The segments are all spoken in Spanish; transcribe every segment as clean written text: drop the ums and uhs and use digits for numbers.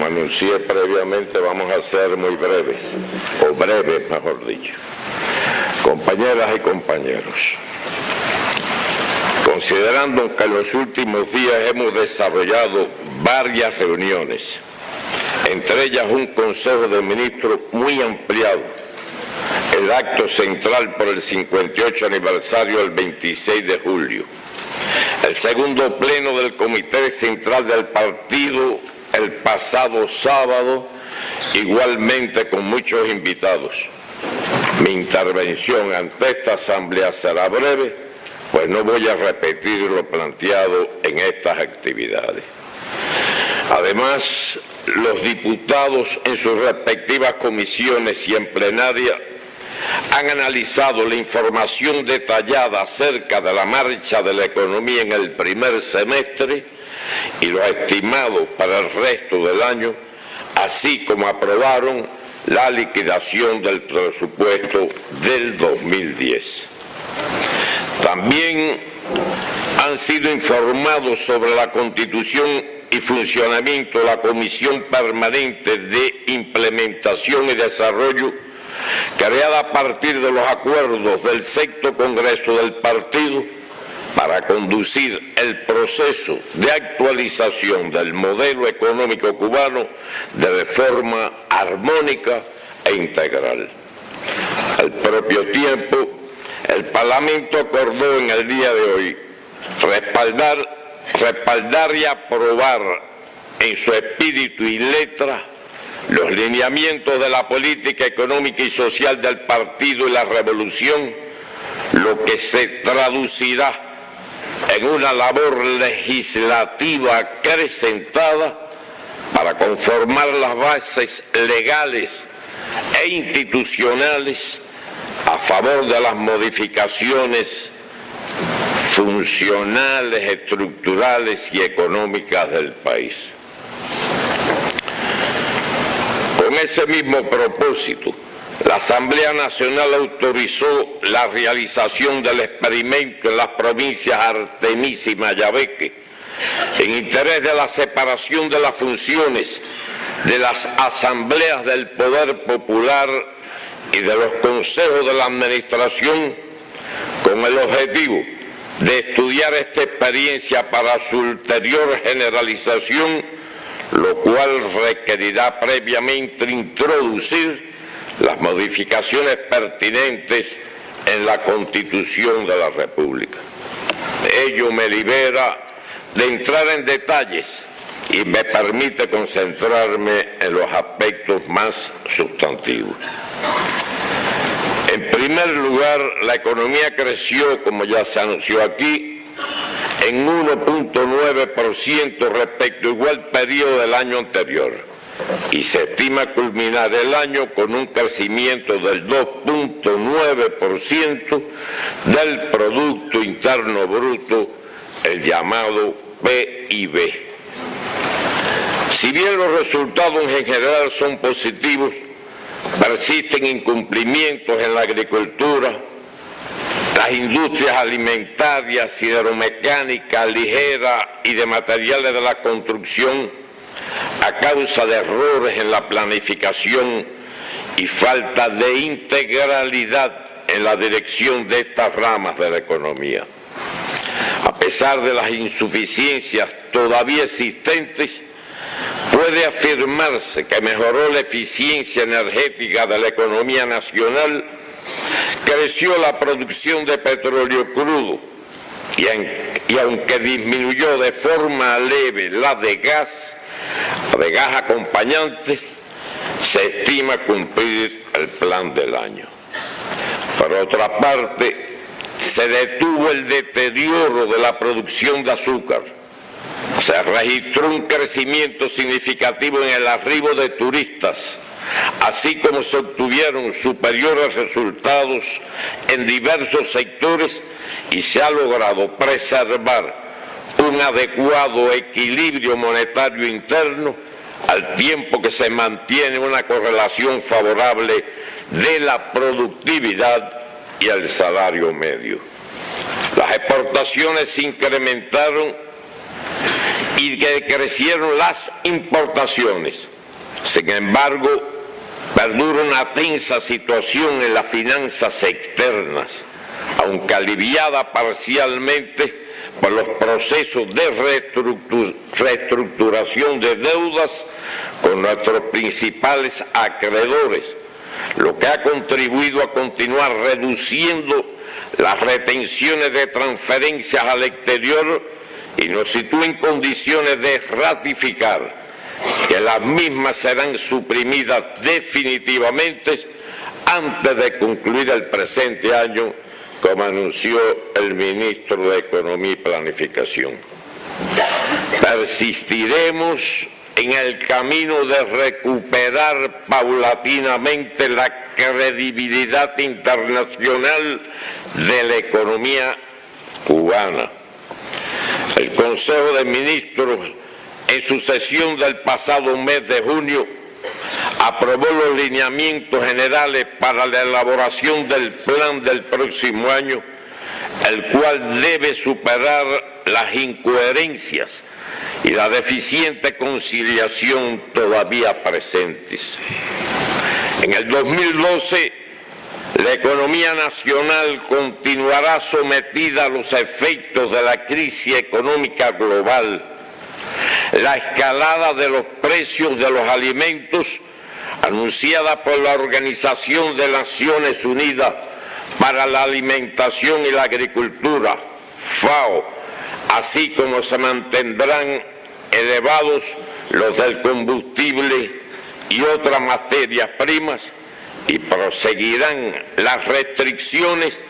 Como anuncié previamente, vamos a ser muy breves, o breves mejor dicho. Compañeras y compañeros, considerando que en los últimos días hemos desarrollado varias reuniones, entre ellas un Consejo de Ministros muy ampliado, el acto central por el 58 aniversario del 26 de julio, el segundo pleno del Comité Central del Partido el pasado sábado, igualmente con muchos invitados. Mi intervención ante esta asamblea será breve, pues no voy a repetir lo planteado en estas actividades. Además, los diputados en sus respectivas comisiones y en plenaria han analizado la información detallada acerca de la marcha de la economía en el primer semestre y los estimados para el resto del año, así como aprobaron la liquidación del presupuesto del 2010. También han sido informados sobre la constitución y funcionamiento de la Comisión Permanente de Implementación y Desarrollo, creada a partir de los acuerdos del sexto Congreso del Partido para conducir el proceso de actualización del modelo económico cubano de forma armónica e integral. Al propio tiempo, el Parlamento acordó en el día de hoy respaldar y aprobar en su espíritu y letra los lineamientos de la política económica y social del Partido y la Revolución, lo que se traducirá en una labor legislativa acrecentada para conformar las bases legales e institucionales a favor de las modificaciones funcionales, estructurales y económicas del país. Con ese mismo propósito, la Asamblea Nacional autorizó la realización del experimento en las provincias Artemisa y Mayabeque, en interés de la separación de las funciones de las asambleas del Poder Popular y de los consejos de la Administración, con el objetivo de estudiar esta experiencia para su ulterior generalización, lo cual requerirá previamente introducir las modificaciones pertinentes en la Constitución de la República. Ello me libera de entrar en detalles y me permite concentrarme en los aspectos más sustantivos. En primer lugar, la economía creció, como ya se anunció aquí, en 1.9% respecto a igual periodo del año anterior, y se estima culminar el año con un crecimiento del 2.9% del Producto Interno Bruto, el llamado PIB. Si bien los resultados en general son positivos, persisten incumplimientos en la agricultura, las industrias alimentarias, sideromecánica, ligera y de materiales de la construcción, a causa de errores en la planificación y falta de integralidad en la dirección de estas ramas de la economía. A pesar de las insuficiencias todavía existentes, puede afirmarse que mejoró la eficiencia energética de la economía nacional, creció la producción de petróleo crudo y aunque disminuyó de forma leve la de gas acompañantes, se estima cumplir el plan del año. Por otra parte, se detuvo el deterioro de la producción de azúcar. Se registró un crecimiento significativo en el arribo de turistas, así como se obtuvieron superiores resultados en diversos sectores y se ha logrado preservar un adecuado equilibrio monetario interno, al tiempo que se mantiene una correlación favorable de la productividad y el salario medio. Las exportaciones se incrementaron y crecieron las importaciones, Sin embargo, perdura una tensa situación en las finanzas externas, aunque aliviada parcialmente por los procesos de reestructuración de deudas con nuestros principales acreedores, lo que ha contribuido a continuar reduciendo las retenciones de transferencias al exterior y nos sitúa en condiciones de ratificar que las mismas serán suprimidas definitivamente antes de concluir el presente año, como anunció el ministro de Economía y Planificación. Persistiremos en el camino de recuperar paulatinamente la credibilidad internacional de la economía cubana. El Consejo de Ministros, en su sesión del pasado mes de junio, aprobó los lineamientos generales para la elaboración del plan del próximo año, el cual debe superar las incoherencias y la deficiente conciliación todavía presentes. En el 2012, la economía nacional continuará sometida a los efectos de la crisis económica global, la escalada de los precios de los alimentos anunciada por la Organización de Naciones Unidas para la Alimentación y la Agricultura, FAO, así como se mantendrán elevados los del combustible y otras materias primas, y proseguirán las restricciones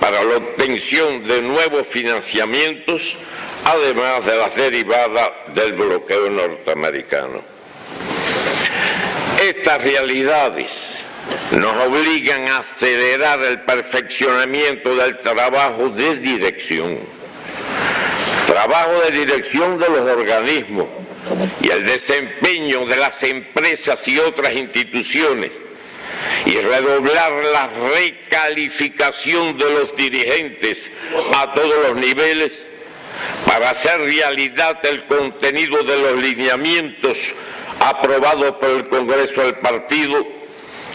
para la obtención de nuevos financiamientos, además de las derivadas del bloqueo norteamericano. Estas realidades nos obligan a acelerar el perfeccionamiento del trabajo de dirección de los organismos y el desempeño de las empresas y otras instituciones, y redoblar la recalificación de los dirigentes a todos los niveles para hacer realidad el contenido de los lineamientos aprobados por el Congreso del Partido,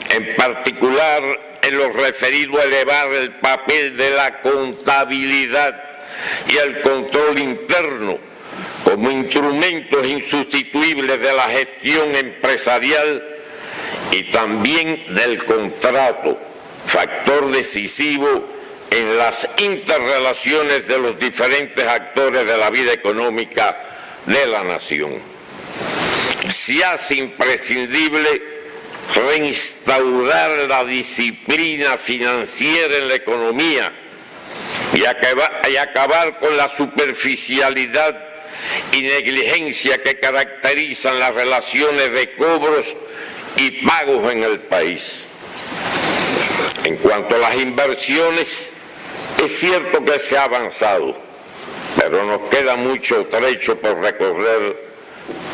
en particular en lo referido a elevar el papel de la contabilidad y el control interno como instrumentos insustituibles de la gestión empresarial y también del contrato, factor decisivo en las interrelaciones de los diferentes actores de la vida económica de la nación. Se hace imprescindible reinstaurar la disciplina financiera en la economía y acabar con la superficialidad y negligencia que caracterizan las relaciones de cobros y pagos en el país. En cuanto a las inversiones, es cierto que se ha avanzado, pero nos queda mucho trecho por recorrer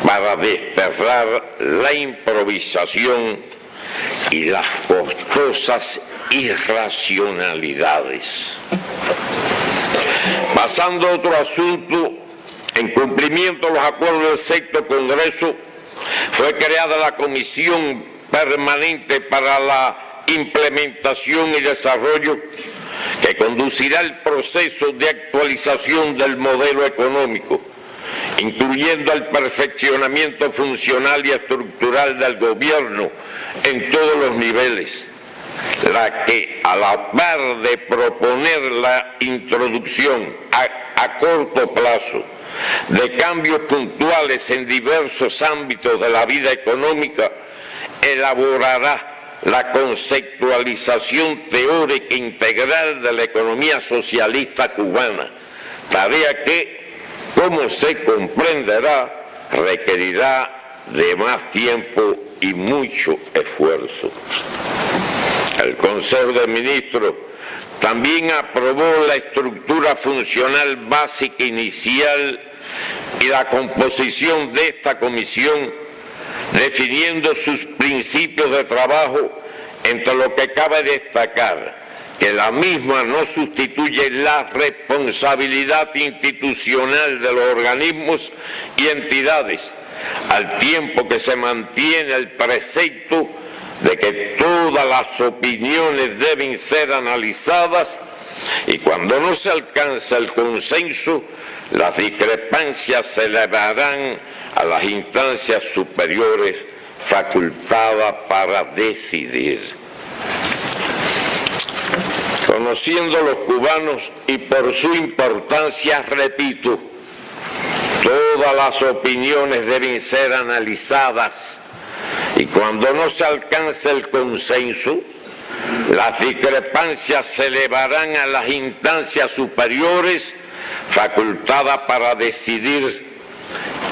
para desterrar la improvisación y las costosas irracionalidades. Pasando a otro asunto, en cumplimiento de los acuerdos del sexto Congreso, fue creada la Comisión Permanente para la Implementación y Desarrollo, que conducirá el proceso de actualización del modelo económico, incluyendo el perfeccionamiento funcional y estructural del gobierno en todos los niveles, la que, a la par de proponer la introducción a corto plazo de cambios puntuales en diversos ámbitos de la vida económica, elaborará la conceptualización teórica integral de la economía socialista cubana, tarea que, como se comprenderá, requerirá de más tiempo y mucho esfuerzo. El Consejo de Ministros también aprobó la estructura funcional básica inicial y la composición de esta comisión, definiendo sus principios de trabajo, entre lo que cabe destacar que la misma no sustituye la responsabilidad institucional de los organismos y entidades, al tiempo que se mantiene el precepto de que todas las opiniones deben ser analizadas y cuando no se alcanza el consenso, las discrepancias se elevarán a las instancias superiores facultadas para decidir. Conociendo los cubanos y por su importancia, repito, todas las opiniones deben ser analizadas y cuando no se alcance el consenso, las discrepancias se elevarán a las instancias superiores facultadas para decidir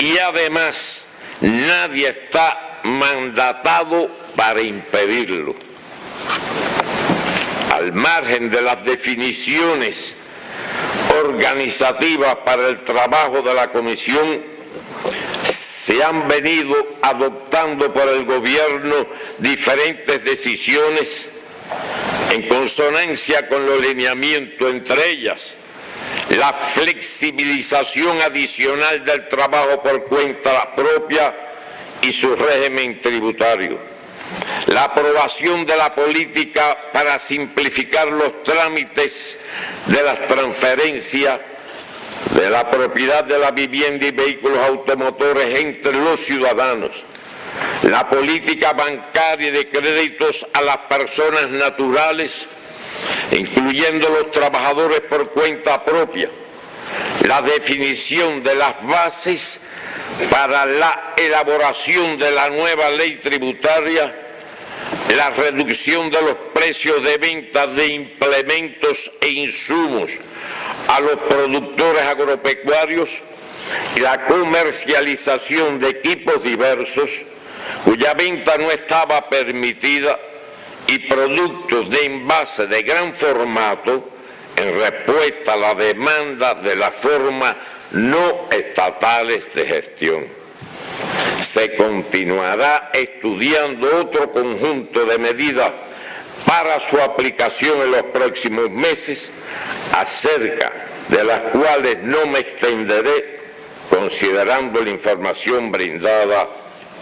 y además nadie está mandatado para impedirlo. Al margen de las definiciones organizativas para el trabajo de la comisión, se han venido adoptando por el gobierno diferentes decisiones en consonancia con los lineamientos, entre ellas la flexibilización adicional del trabajo por cuenta propia y su régimen tributario, la aprobación de la política para simplificar los trámites de las transferencias de la propiedad de la vivienda y vehículos automotores entre los ciudadanos, la política bancaria y de créditos a las personas naturales, incluyendo los trabajadores por cuenta propia, la definición de las bases para la elaboración de la nueva ley tributaria, la reducción de los precios de venta de implementos e insumos a los productores agropecuarios y la comercialización de equipos diversos cuya venta no estaba permitida y productos de envase de gran formato en respuesta a la demanda de las formas no estatales de gestión. Se continuará estudiando otro conjunto de medidas para su aplicación en los próximos meses, acerca de las cuales no me extenderé, considerando la información brindada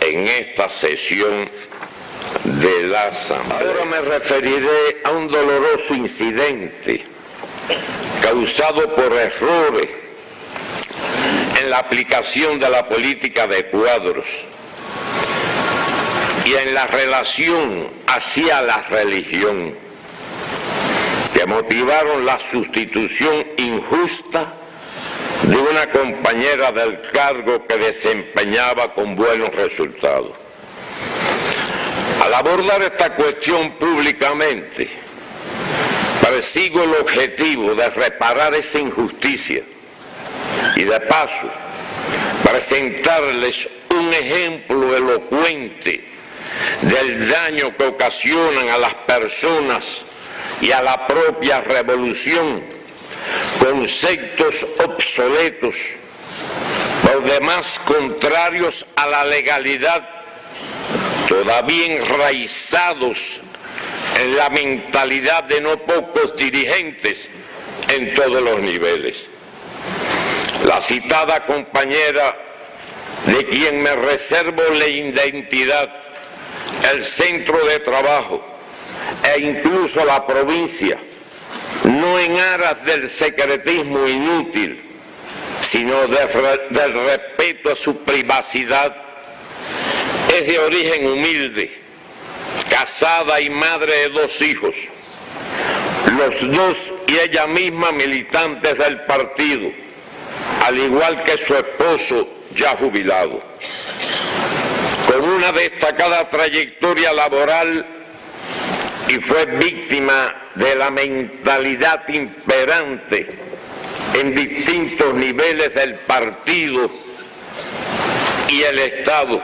en esta sesión de la Asamblea. Ahora me referiré a un doloroso incidente causado por errores en la aplicación de la política de cuadros y en la relación hacia la religión, que motivaron la sustitución injusta de una compañera del cargo que desempeñaba con buenos resultados. Al abordar esta cuestión públicamente, persigo el objetivo de reparar esa injusticia y de paso presentarles un ejemplo elocuente del daño que ocasionan a las personas y a la propia revolución conceptos obsoletos, por demás contrarios a la legalidad, todavía enraizados en la mentalidad de no pocos dirigentes en todos los niveles. La citada compañera, de quien me reservo la identidad, el centro de trabajo e incluso la provincia, no en aras del secretismo inútil, sino del respeto a su privacidad, es de origen humilde, casada y madre de 2 hijos, los 2 y ella misma militantes del partido, al igual que su esposo ya jubilado. Con una destacada trayectoria laboral y fue víctima de la mentalidad imperante en distintos niveles del partido y el Estado,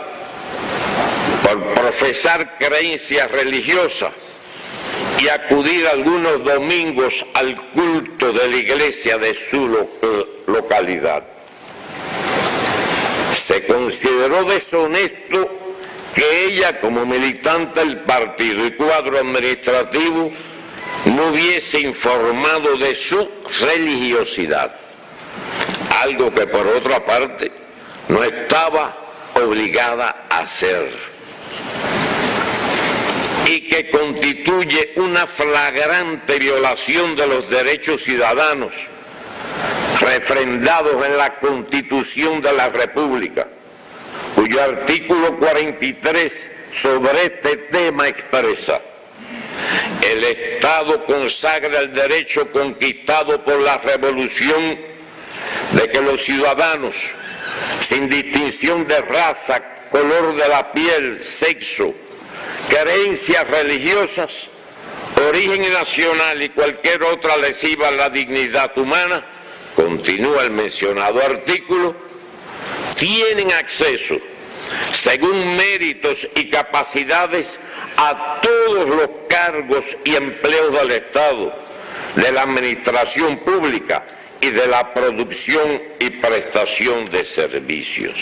por profesar creencias religiosas y acudir algunos domingos al culto de la iglesia de su localidad. Se consideró deshonesto que ella, como militante del partido y cuadro administrativo, no hubiese informado de su religiosidad, algo que por otra parte no estaba obligada a hacer y que constituye una flagrante violación de los derechos ciudadanos refrendados en la Constitución de la República, cuyo artículo 43 sobre este tema expresa: el Estado consagra el derecho conquistado por la Revolución de que los ciudadanos, sin distinción de raza, color de la piel, sexo, creencias religiosas, origen nacional y cualquier otra lesiva a la dignidad humana, continúa el mencionado artículo, tienen acceso, según méritos y capacidades, a todos los cargos y empleos del Estado, de la administración pública y de la producción y prestación de servicios.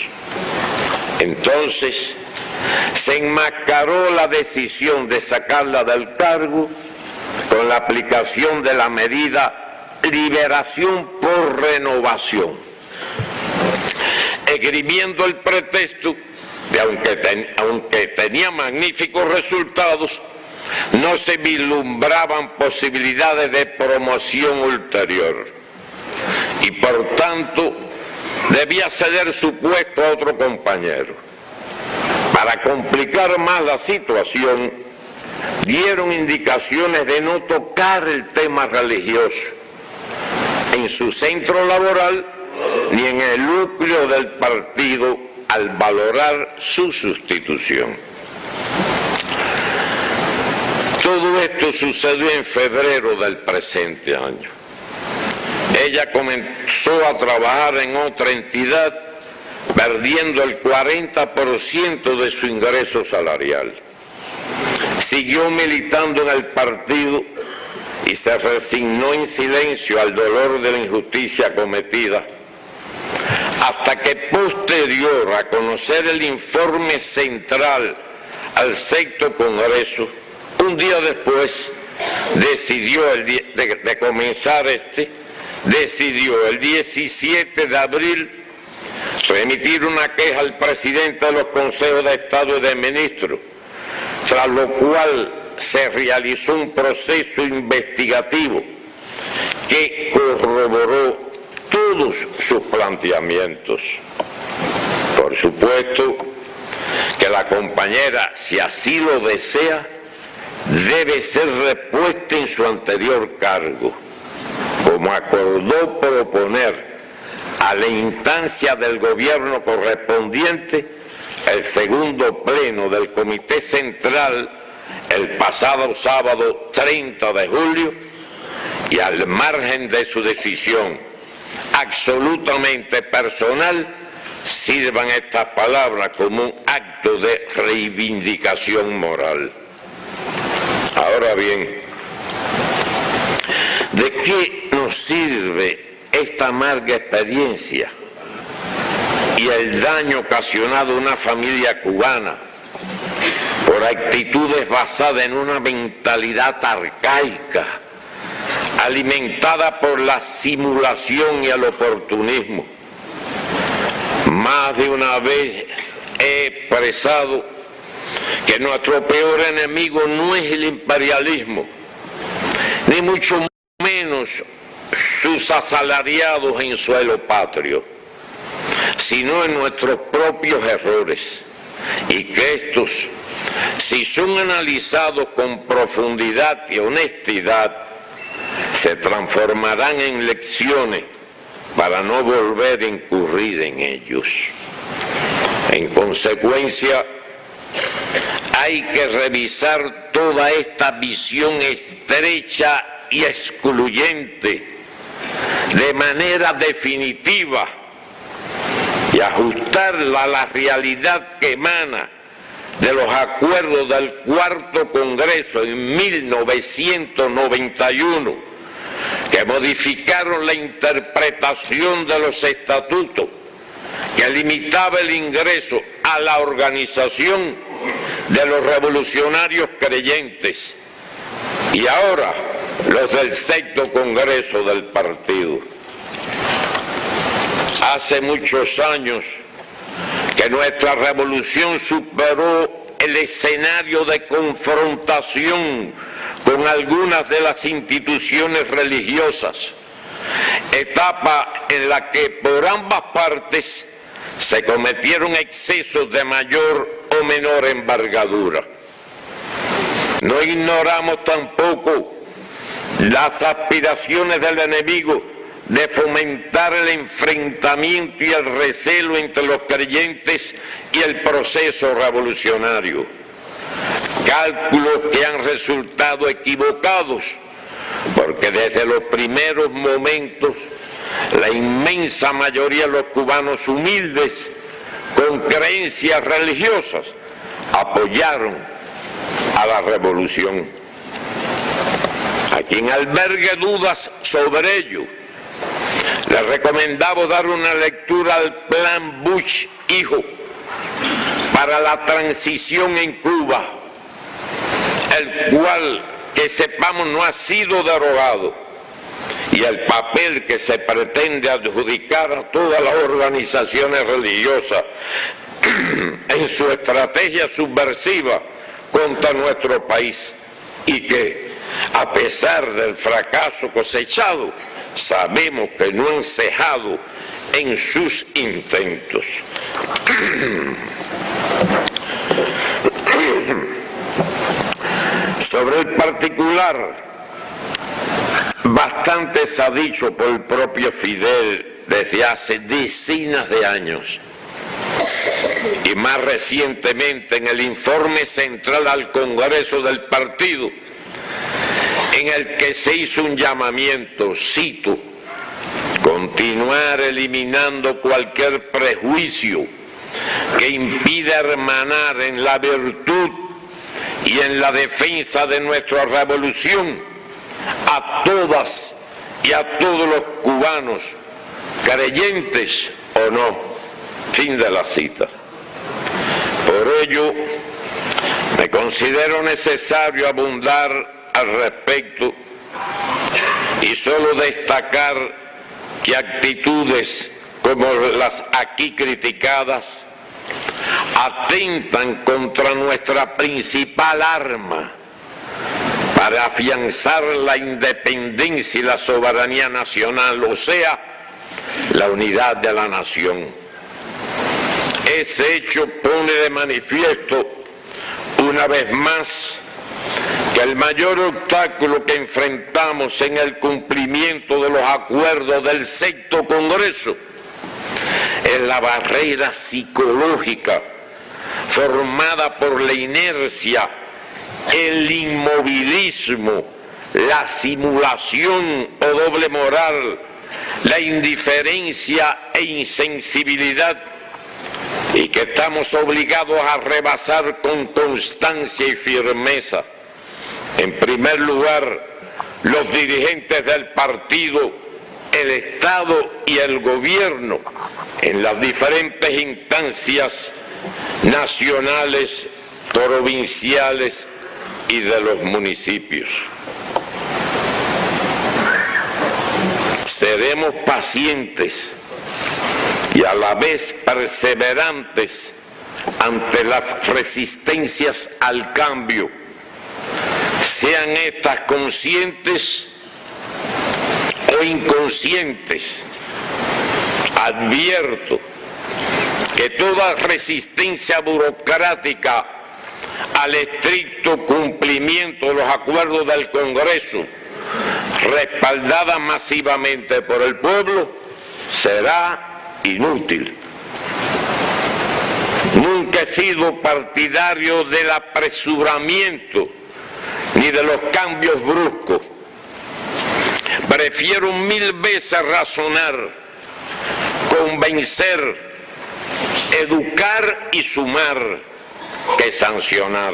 Entonces, se enmascaró la decisión de sacarla del cargo con la aplicación de la medida liberación por renovación, esgrimiendo el pretexto de aunque tenía magníficos resultados, no se vislumbraban posibilidades de promoción ulterior y por tanto debía ceder su puesto a otro compañero. Para complicar más la situación, dieron indicaciones de no tocar el tema religioso en su centro laboral ni en el núcleo del partido al valorar su sustitución. Todo esto sucedió en febrero del presente año. Ella comenzó a trabajar en otra entidad, perdiendo el 40% de su ingreso salarial. Siguió militando en el partido y se resignó en silencio al dolor de la injusticia cometida, hasta que posterior a conocer el informe central al sexto Congreso, un día después decidió de comenzar decidió el 17 de abril remitir una queja al presidente de los consejos de Estado y de ministros, tras lo cual se realizó un proceso investigativo que corroboró todos sus planteamientos. Por supuesto que la compañera, si así lo desea, debe ser repuesta en su anterior cargo, como acordó proponer a la instancia del gobierno correspondiente el segundo pleno del Comité Central el pasado sábado 30 de julio, y al margen de su decisión absolutamente personal, sirvan estas palabras como un acto de reivindicación moral. Ahora bien, ¿de qué nos sirve esta amarga experiencia y el daño ocasionado a una familia cubana por actitudes basadas en una mentalidad arcaica, alimentada por la simulación y el oportunismo? Más de una vez he expresado que nuestro peor enemigo no es el imperialismo, ni mucho menos sus asalariados en suelo patrio, sino en nuestros propios errores, y que estos, si son analizados con profundidad y honestidad, se transformarán en lecciones para no volver a incurrir en ellos. En consecuencia, hay que revisar toda esta visión estrecha y excluyente de manera definitiva y ajustarla a la realidad que emana de los acuerdos del Cuarto Congreso en 1991, que modificaron la interpretación de los estatutos, que limitaba el ingreso a la organización de los revolucionarios creyentes, y ahora los del sexto Congreso del partido. Hace muchos años que nuestra revolución superó el escenario de confrontación con algunas de las instituciones religiosas, etapa en la que por ambas partes se cometieron excesos de mayor o menor envergadura. No ignoramos tampoco las aspiraciones del enemigo de fomentar el enfrentamiento y el recelo entre los creyentes y el proceso revolucionario. Cálculos que han resultado equivocados, porque desde los primeros momentos la inmensa mayoría de los cubanos humildes con creencias religiosas apoyaron a la revolución. A quien albergue dudas sobre ello, le recomendamos dar una lectura al Plan Bush Hijo para la transición en Cuba, el cual, que sepamos, no ha sido derogado, y el papel que se pretende adjudicar a todas las organizaciones religiosas en su estrategia subversiva contra nuestro país, y que, a pesar del fracaso cosechado, sabemos que no han cejado en sus intentos. Sobre el particular, bastante se ha dicho por el propio Fidel desde hace decenas de años, y más recientemente en el informe central al Congreso del partido, en el que se hizo un llamamiento, cito, continuar eliminando cualquier prejuicio que impida hermanar en la virtud y en la defensa de nuestra revolución a todas y a todos los cubanos, creyentes o no. Fin de la cita. Por ello, me considero necesario abundar al respecto y solo destacar que actitudes como las aquí criticadas atentan contra nuestra principal arma para afianzar la independencia y la soberanía nacional, o sea, la unidad de la nación. Ese hecho pone de manifiesto una vez más que el mayor obstáculo que enfrentamos en el cumplimiento de los acuerdos del sexto Congreso es la barrera psicológica formada por la inercia, el inmovilismo, la simulación o doble moral, la indiferencia e insensibilidad, y que estamos obligados a rebasar con constancia y firmeza. En primer lugar, los dirigentes del partido, el Estado y el gobierno en las diferentes instancias nacionales, provinciales y de los municipios. Seremos pacientes y a la vez perseverantes ante las resistencias al cambio, sean estas conscientes o inconscientes. Advierto que toda resistencia burocrática al estricto cumplimiento de los acuerdos del Congreso, respaldada masivamente por el pueblo, será inútil. Nunca he sido partidario del apresuramiento ni de los cambios bruscos. Prefiero 1000 veces razonar, convencer, educar y sumar que sancionar.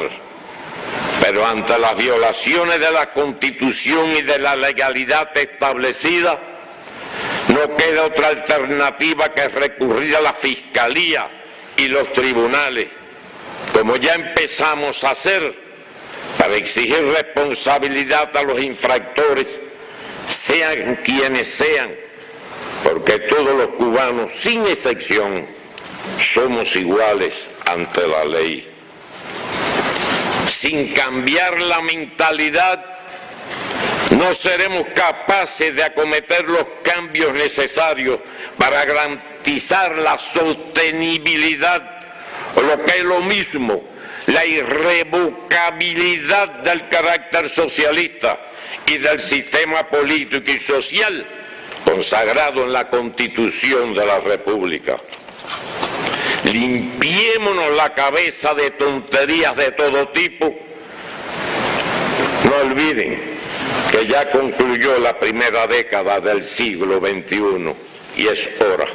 Pero ante las violaciones de la Constitución y de la legalidad establecida, no queda otra alternativa que recurrir a la Fiscalía y los tribunales, como ya empezamos a hacer, para exigir responsabilidad a los infractores, sean quienes sean, porque todos los cubanos, sin excepción, somos iguales ante la ley. Sin cambiar la mentalidad, no seremos capaces de acometer los cambios necesarios para garantizar la sostenibilidad, o lo que es lo mismo, la irrevocabilidad del carácter socialista y del sistema político y social consagrado en la Constitución de la República. Limpiémonos la cabeza de tonterías de todo tipo. No olviden que ya concluyó la primera década del siglo XXI y es hora.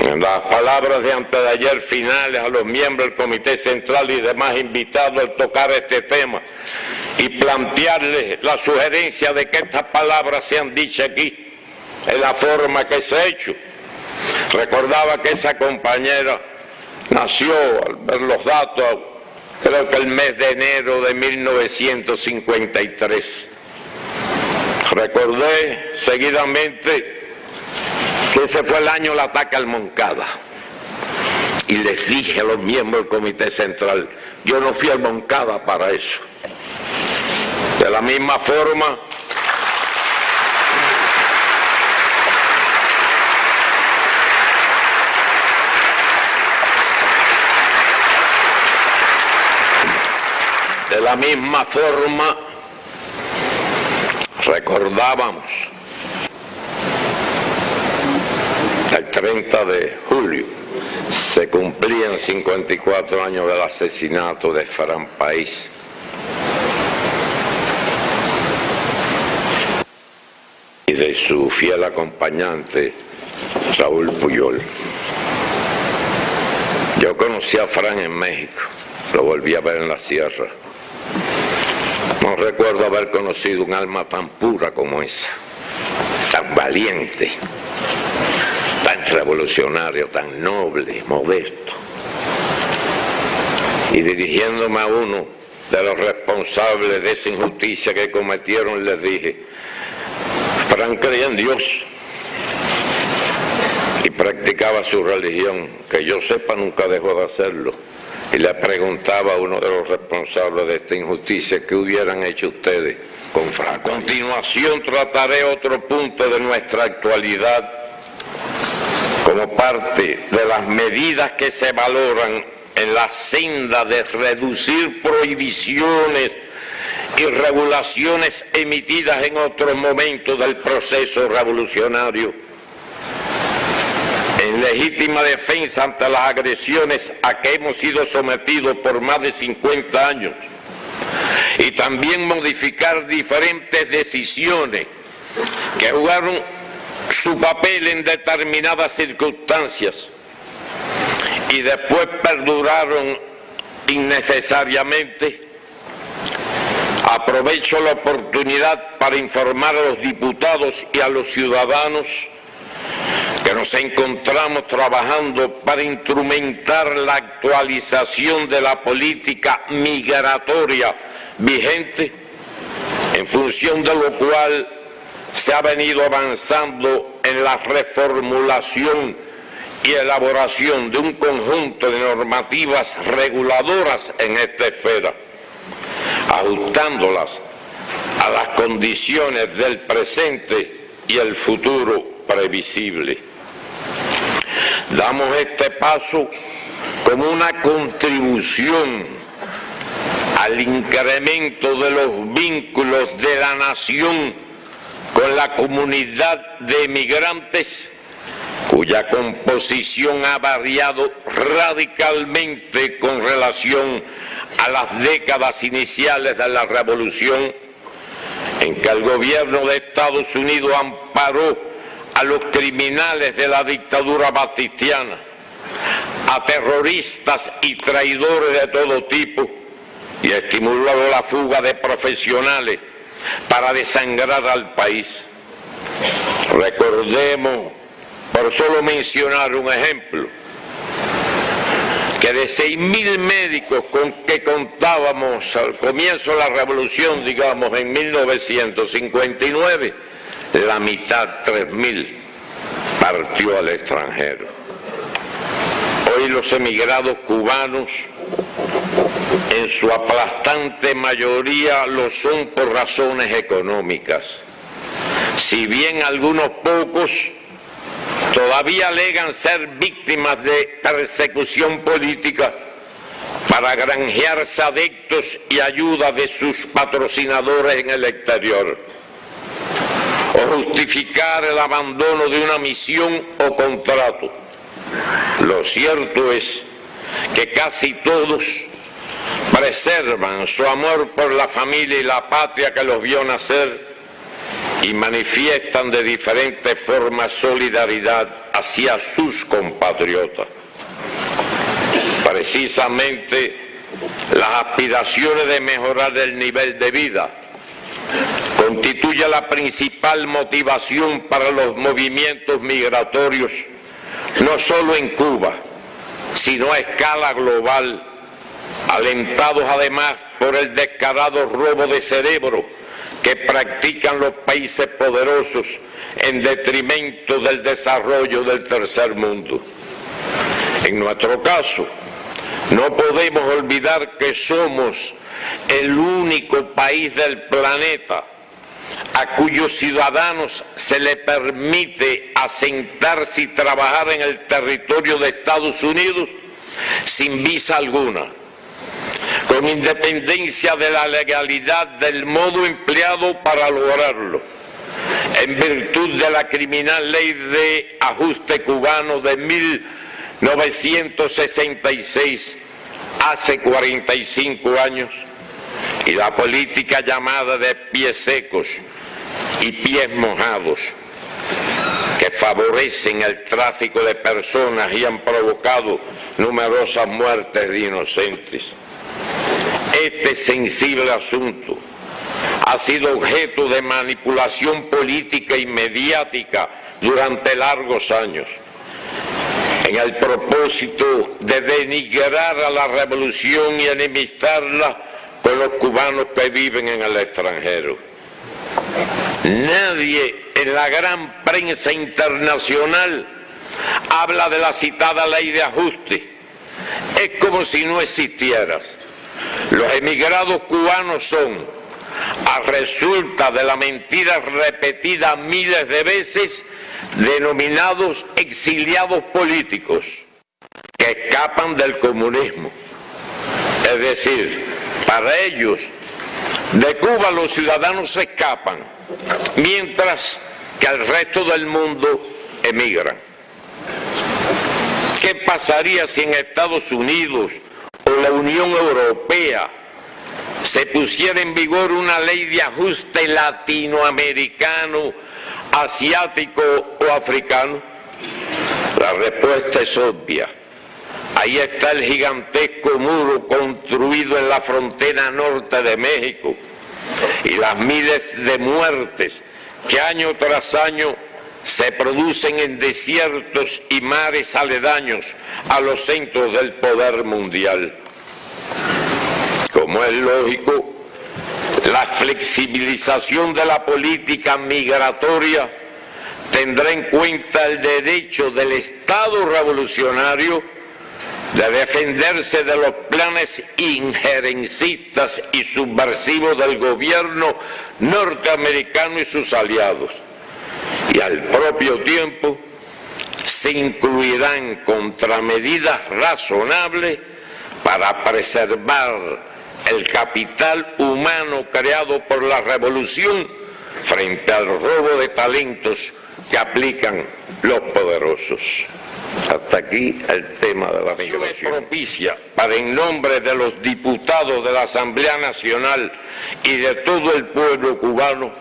En las palabras de antes de ayer finales a los miembros del Comité Central y demás invitados al tocar este tema y plantearles la sugerencia de que estas palabras sean dichas aquí, en la forma que se ha hecho. Recordaba que esa compañera nació, al ver los datos, creo que el mes de enero de 1953. Recordé seguidamente que ese fue el año del ataque al Moncada. Y les dije a los miembros del Comité Central, yo no fui al Moncada para eso. De la misma forma, recordábamos el 30 de julio se cumplían 54 años del asesinato de Fran País. Y de su fiel acompañante, Raúl Puyol. Yo conocí a Fran en México, lo volví a ver en la sierra. No recuerdo haber conocido un alma tan pura como esa, tan valiente, tan revolucionario, tan noble, modesto. Y dirigiéndome a uno de los responsables de esa injusticia que cometieron, les dije, Fran creía en Dios y practicaba su religión, que yo sepa nunca dejó de hacerlo. Y le preguntaba a uno de los responsables de esta injusticia, ¿qué hubieran hecho ustedes con Fran? A continuación trataré otro punto de nuestra actualidad como parte de las medidas que se valoran en la senda de reducir prohibiciones y regulaciones emitidas en otros momentos del proceso revolucionario, en legítima defensa ante las agresiones a que hemos sido sometidos por más de 50 años, y también modificar diferentes decisiones que jugaron su papel en determinadas circunstancias y después perduraron innecesariamente. Aprovecho la oportunidad para informar a los diputados y a los ciudadanos que nos encontramos trabajando para instrumentar la actualización de la política migratoria vigente, en función de lo cual se ha venido avanzando en la reformulación y elaboración de un conjunto de normativas reguladoras en esta esfera, ajustándolas a las condiciones del presente y el futuro previsible. Damos este paso como una contribución al incremento de los vínculos de la nación con la comunidad de emigrantes, cuya composición ha variado radicalmente con relación a las décadas iniciales de la revolución, en que el gobierno de Estados Unidos amparó a los criminales de la dictadura batistiana, a terroristas y traidores de todo tipo, y estimuló la fuga de profesionales para desangrar al país. Recordemos, por solo mencionar un ejemplo, que de 6.000 médicos con que contábamos al comienzo de la revolución, digamos en 1959, la mitad, 3.000, partió al extranjero. los emigrados cubanos, en su aplastante mayoría, lo son por razones económicas. Si bien algunos pocos todavía alegan ser víctimas de persecución política para granjearse adeptos y ayuda de sus patrocinadores en el exterior, o justificar el abandono de una misión o contrato. Lo cierto es que casi todos preservan su amor por la familia y la patria que los vio nacer y manifiestan de diferentes formas solidaridad hacia sus compatriotas. Precisamente las aspiraciones de mejorar el nivel de vida constituye la principal motivación para los movimientos migratorios, no solo en Cuba, sino a escala global, alentados además por el descarado robo de cerebro que practican los países poderosos en detrimento del desarrollo del tercer mundo. En nuestro caso, no podemos olvidar que somos el único país del planeta a cuyos ciudadanos se le permite asentarse y trabajar en el territorio de Estados Unidos sin visa alguna, con independencia de la legalidad del modo empleado para lograrlo, en virtud de la criminal ley de ajuste cubano de 1966, hace 45 años, y la política llamada de pies secos y pies mojados, que favorecen el tráfico de personas y han provocado numerosas muertes de inocentes. Este sensible asunto ha sido objeto de manipulación política y mediática durante largos años, en el propósito de denigrar a la revolución y enemistarla con los cubanos que viven en el extranjero. Nadie en la gran prensa internacional habla de la citada ley de ajuste. Es como si no existiera. Los emigrados cubanos son, a resulta de la mentira repetida miles de veces, denominados exiliados políticos que escapan del comunismo. Es decir, para ellos, de Cuba los ciudadanos se escapan, mientras que el resto del mundo emigran. ¿Qué pasaría si en Estados Unidos o la Unión Europea se pusiera en vigor una ley de ajuste latinoamericano, asiático o africano? La respuesta es obvia. Ahí está el gigantesco muro construido en la frontera norte de México y las miles de muertes que año tras año se producen en desiertos y mares aledaños a los centros del poder mundial. Como es lógico, la flexibilización de la política migratoria tendrá en cuenta el derecho del Estado revolucionario de defenderse de los planes injerencistas y subversivos del gobierno norteamericano y sus aliados. Y al propio tiempo se incluirán contramedidas razonables para preservar el capital humano creado por la revolución frente al robo de talentos que aplican los poderosos. Hasta aquí el tema de la migración. Propicia para, en nombre de los diputados de la Asamblea Nacional y de todo el pueblo cubano,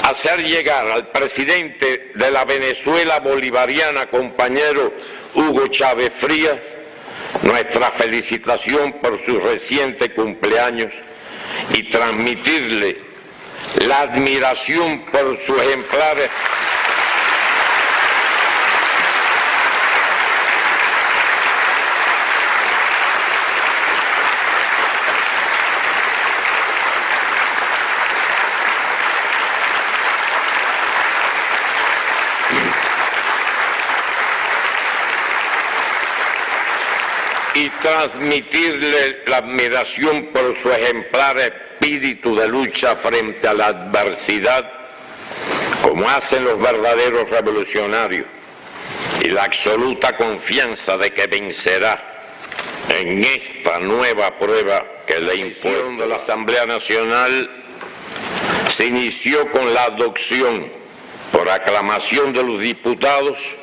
hacer llegar al presidente de la Venezuela bolivariana, compañero Hugo Chávez Frías, nuestra felicitación por su reciente cumpleaños y transmitirle la admiración por sus ejemplares y transmitirle la admiración por su ejemplar espíritu de lucha frente a la adversidad, como hacen los verdaderos revolucionarios, y la absoluta confianza de que vencerá en esta nueva prueba que le impone. De la Asamblea Nacional se inició con la adopción por aclamación de los diputados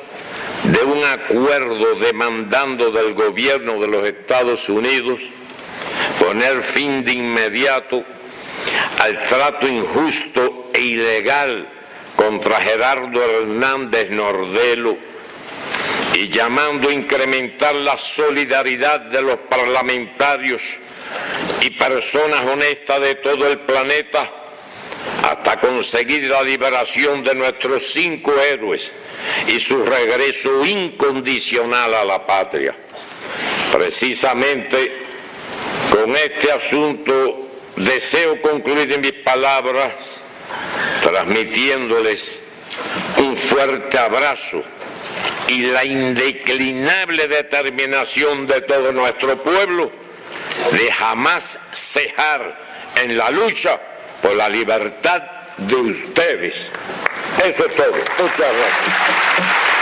de un acuerdo demandando del gobierno de los Estados Unidos poner fin de inmediato al trato injusto e ilegal contra Gerardo Hernández Nordelo y llamando a incrementar la solidaridad de los parlamentarios y personas honestas de todo el planeta hasta conseguir la liberación de nuestros 5 héroes y su regreso incondicional a la patria. Precisamente con este asunto deseo concluir mis palabras transmitiéndoles un fuerte abrazo y la indeclinable determinación de todo nuestro pueblo de jamás cejar en la lucha por la libertad de ustedes. Eso es todo. Muchas gracias.